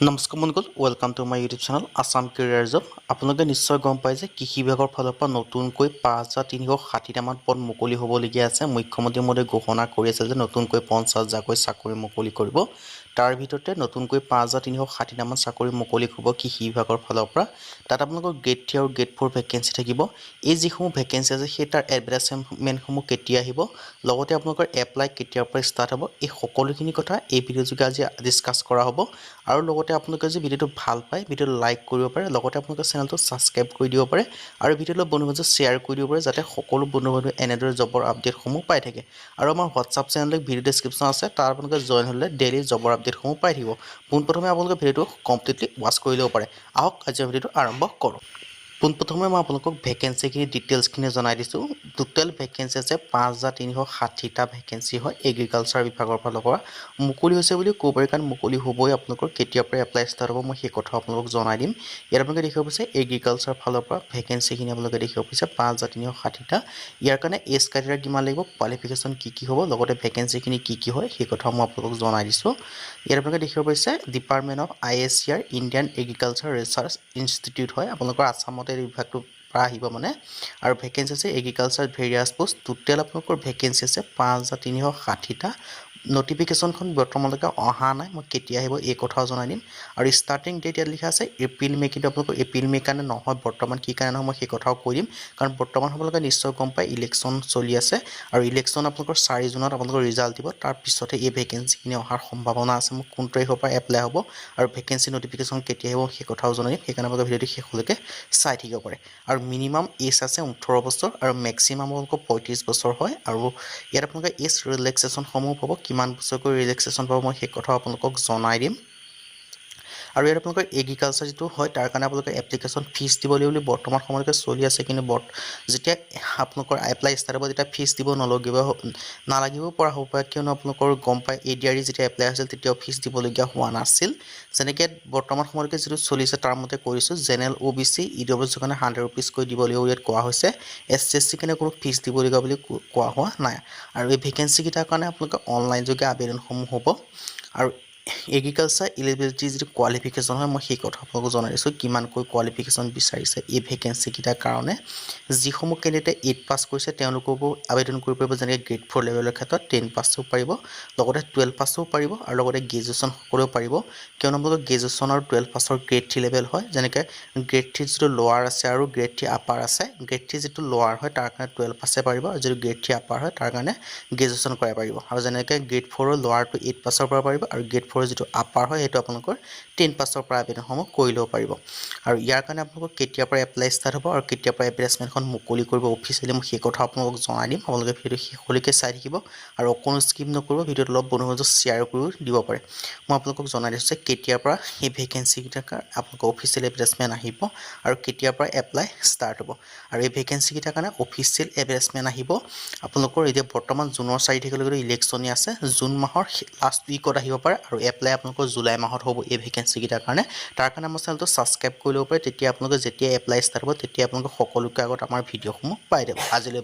নমস্কাৰ বন্ধুসকল, welcome to my YouTube channel Assam career job. আপোনালোকে নিশ্চয় গম পায় যে কৃষি বিভাগৰ ফালৰ পৰা নতুনকৈ ৫,৩৬০টা পদ মুকলি হ'বলগীয়া আছে। মুখ্যমন্ত্ৰী মহোদয়ে ঘোষণা কৰি আছে যে নতুনকৈ ৫০,০০০কৈ চাকৰি মুকলি কৰিব। তাৰ ভিতৰতে নতুনকৈ ৫,৩৬০টা চাকৰি মুকলি হ'ব কৃষি বিভাগৰ ফালৰ পৰা। তাত আপোনালোকৰ গ্ৰেড 3 আৰু গ্ৰেড 4 ভেকেঞ্চি থাকিব। এই যিসমূহ ভেকেঞ্চি আছে সেই তাৰ এডভাৰটাইজমেণ্টসমূহ কেতিয়া আহিব, লগতে আপোনালোকৰ এপ্লাই কেতিয়াৰ পৰা ষ্টাৰ্ট হ'ব, এই সকলোখিনি কথা এই ভিডিঅ' যোগে আজি ডিছকাছ কৰা হ'ব। আৰু লগতে আপোনালোকে যদি ভিডিঅ'টো ভাল পায়, ভিডিঅ'টো লাইক কৰিব পাৰে, লগতে আপোনালোকে চেনেলটো ছাবস্ক্ৰাইব কৰি দিব পাৰে আৰু ভিডিঅ'টো বন্ধু বান্ধৱক শ্বেয়াৰ কৰি দিব পাৰে, যাতে সকলো বন্ধু বান্ধৱে এনেদৰে জবৰ আপডেটসমূহ পাই থাকে। আৰু আমাৰ হোৱাটছআপ চেনেলত ভিডিঅ' ডেছক্ৰিপশ্যন আছে, তাৰ আপোনালোকে জইন হ'লে ডেইলি জবৰ আপডেটসমূহ পাই থাকিব। পোনপ্ৰথমে আপোনালোকে ভিডিঅ'টো কমপ্লিটলি ৱাচ কৰি ল'ব পাৰে। আহক আজি ভিডিঅ'টো আৰম্ভ কৰোঁ। পোনপ্ৰথমে মই আপোনালোকক ভেকেঞ্চিখিনি ডিটেইলছখিনি জনাই দিছোঁ। টোটেল ভেকেঞ্চি আছে ৫,৩৬০টা ভেকেঞ্চি হয় এগ্ৰিকালচাৰ বিভাগৰ ফালৰ পৰা। মুকলি হৈছে বুলি ক'ব পাৰি, কাৰণ মুকলি হ'বই। আপোনালোকৰ কেতিয়াৰ পৰা এপ্লাই ষ্টাৰ্ট হ'ব মই সেই কথা আপোনালোকক জনাই দিম। ইয়াত আপোনালোকে দেখিব পাৰিছে এগ্ৰিকালচাৰ ফালৰ পৰা ভেকেঞ্চিখিনি আপোনালোকে দেখিব পাৰিছে ৫,৩৬০টা। ইয়াৰ কাৰণে এজ ক্ৰাইটেৰিয়া কিমান লাগিব, কোৱালিফিকেশ্যন কি হ'ব, লগতে ভেকেঞ্চিখিনি কি হয় সেই কথা মই আপোনালোকক জনাই দিছোঁ। ইয়াত আপোনালোকে দেখিব পাৰিছে department of ISCR Indian agriculture research institute হয়। আপোনালোকৰ আছামতে এই বিভাগটোৰ পৰা আহিব মানে। আৰু ভেকেঞ্চি আছে এগ্ৰিকালচাৰ ভেৰিয়াছ পষ্ট। টোটেল আপোনালোকৰ ভেকেঞ্চি আছে ৫,৩৬০টা। নটিফিকেশ্যনখন বৰ্তমানলৈকে অহা নাই, মই কেতিয়া আহিব এই কথাও জনাই দিম। আৰু ষ্টাৰ্টিং ডেট ইয়াত লিখা আছে এপ্ৰিল মে', কিন্তু আপোনালোকৰ এপ্ৰিল মে' কাৰণে নহয়, বৰ্তমান কি কাৰণে নহয় মই সেই কথাও কৈ দিম। কাৰণ বৰ্তমান আপোনালোকে নিশ্চয় গম পায় ইলেকশ্যন চলি আছে, আৰু ইলেকশ্যন আপোনালোকৰ 4 জুনত আপোনালোকৰ ৰিজাল্ট দিব। তাৰ পিছতহে এই ভেকেঞ্চিখিনি অহাৰ সম্ভাৱনা আছে। মোক কোন তাৰিখৰ পৰা এপ্লাই হ'ব আৰু ভেকেঞ্চি নটিফিকেশ্যন কেতিয়া আহিব সেই কথাও জনাই দিম। সেইকাৰণে আপোনালোকে ভিডিঅ'টো শেষলৈকে চাই থাকিব পাৰে। আৰু মিনিমাম এজ আছে 18 বছৰ আৰু মেক্সিমাম আপোনালোকৰ 35 বছৰ হয়। আৰু ইয়াত আপোনালোকে এজ ৰিলেক্সেশ্যনসমূহ পাব, কিমান বছৰকৈ ৰিলেক্সেশ্যন পাব মই সেই কথাও আপোনালোকক জনাই দিম। আৰু ইয়াত আপোনালোকৰ এগ্ৰিকালচাৰ যিটো হয় তাৰ কাৰণে আপোনালোকে এপ্লিকেশ্যন ফিজ দিব লাগিব বুলি বৰ্তমান সময়লৈকে চলি আছে। কিন্তু যেতিয়া আপোনালোকৰ এপ্লাই ষ্টাৰ্ট হ'ব তেতিয়া ফিজ দিব নালাগিব পৰা হ'ব পাৰে, কিয়নো আপোনালোকৰ গম পায় ADRE যেতিয়া এপ্লাই হৈছিল তেতিয়াও ফিজ দিবলগীয়া হোৱা নাছিল। যেনেকৈ বৰ্তমান সময়লৈকে যিটো চলিছে তাৰ মতে কৰিছোঁ, জেনেৰেল OBC EWS কাৰণে 100 ৰুপিজকৈ দিব লাগিব ইয়াত কোৱা হৈছে। SC SC কাৰণে কোনো ফিজ দিবলগীয়া বুলি কোৱা হোৱা নাই। আৰু এই ভেকেঞ্চিকেইটাৰ কাৰণে আপোনালোকে অনলাইন যোগে আবেদনসমূহ হ'ব। আৰু এগ্ৰিকালচাৰ এলিজিবিলিটি যিটো কোৱালিফিকেশ্যন হয় মই সেই কথা আপোনালোকক জনাই দিছোঁ, কিমানকৈ কোৱালিফিকেশ্যন বিচাৰিছে এই ভেকেঞ্চিকেইটাৰ কাৰণে। যিসমূহ কেণ্ডিডেটে 8 পাছ কৰিছে তেওঁলোককো আবেদন কৰিব পাৰিব, যেনেকৈ গ্ৰেড 4 লেভেলৰ ক্ষেত্ৰত 10 পাছো পাৰিব, লগতে 12 পাছো পাৰিব, আৰু লগতে গ্ৰেজুৱেশ্যন সকলোৱেও পাৰিব। কিয়নো আপোনালোকৰ গ্ৰেজুৱেশ্যন আৰু 12 পাছৰ গ্ৰেড 3 লেভেল হয়। যেনেকৈ গ্ৰেড 3 যিটো লোৱাৰ আছে আৰু গ্ৰেড 3 আপাৰ আছে। গ্ৰেড 3 যিটো লোৱাৰ হয় তাৰ কাৰণে 12 পাছে পাৰিব, আৰু যিটো গ্ৰেড 3 আপাৰ হয় তাৰ কাৰণে গ্ৰেজুৱেশ্যন কৰাই পাৰিব। আৰু যেনেকৈ গ্ৰেড 4ৰ লোৱাৰটো 8 পাছৰ পৰা পাৰিব, আৰু গ্ৰেড 4ৰ যিটো আপাৰ হয় সেইটো আপোনালোকৰ 10 পাছৰ পৰা আবেদনসমূহ কৰি ল'ব পাৰিব। আৰু ইয়াৰ কাৰণে আপোনালোকৰ কেতিয়াৰ পৰা এপ্লাই ষ্টাৰ্ট হ'ব আৰু কেতিয়াৰ পৰা এডভাৰটাইজমেণ্টখন মুকলি কৰিব অফিচিয়েলি মই সেই কথা আপোনালোকক জনাই দিম। আপোনালোকে ভিডিঅ'টো শেষলৈকে চাই থাকিব আৰু অকণো স্কিপ নকৰিব, ভিডিঅ'টো অলপ বন্ধু বান্ধৱক শ্বেয়াৰ কৰিও দিব পাৰে। মই আপোনালোকক জনাই দিছোঁ যে কেতিয়াৰ পৰা এই ভেকেঞ্চিকেইটাৰ আপোনালোকৰ অফিচিয়েল এডভাৰটাইজমেণ্ট আহিব আৰু কেতিয়াৰ পৰা এপ্লাই ষ্টাৰ্ট হ'ব। আৰু এই ভেকেঞ্চিকেইটাৰ কাৰণে অফিচিয়েল এডভাৰটাইজমেণ্ট আহিব আপোনালোকৰ এতিয়া বৰ্তমান জুনৰ 4 তাৰিখলৈকে ইলেকশ্যনে আছে। জুন মাহৰ লাষ্ট উইকত আহিব পাৰে, আৰু এপ্লাই আপোনালোকৰ জুলাই মাহত হ'ব এই ভেকেঞ্চিকেইটাৰ কাৰণে। তাৰ কাৰণে আমাৰ চেনেলটো ছাবস্ক্ৰাইব কৰি ল'ব পাৰে, তেতিয়া আপোনালোকে যেতিয়া এপ্লাই ষ্টাৰ্ট হ'ব তেতিয়া আপোনালোকে সকলোকে আগত আমাৰ ভিডিঅ'সমূহ পাই যাব। আজিলৈ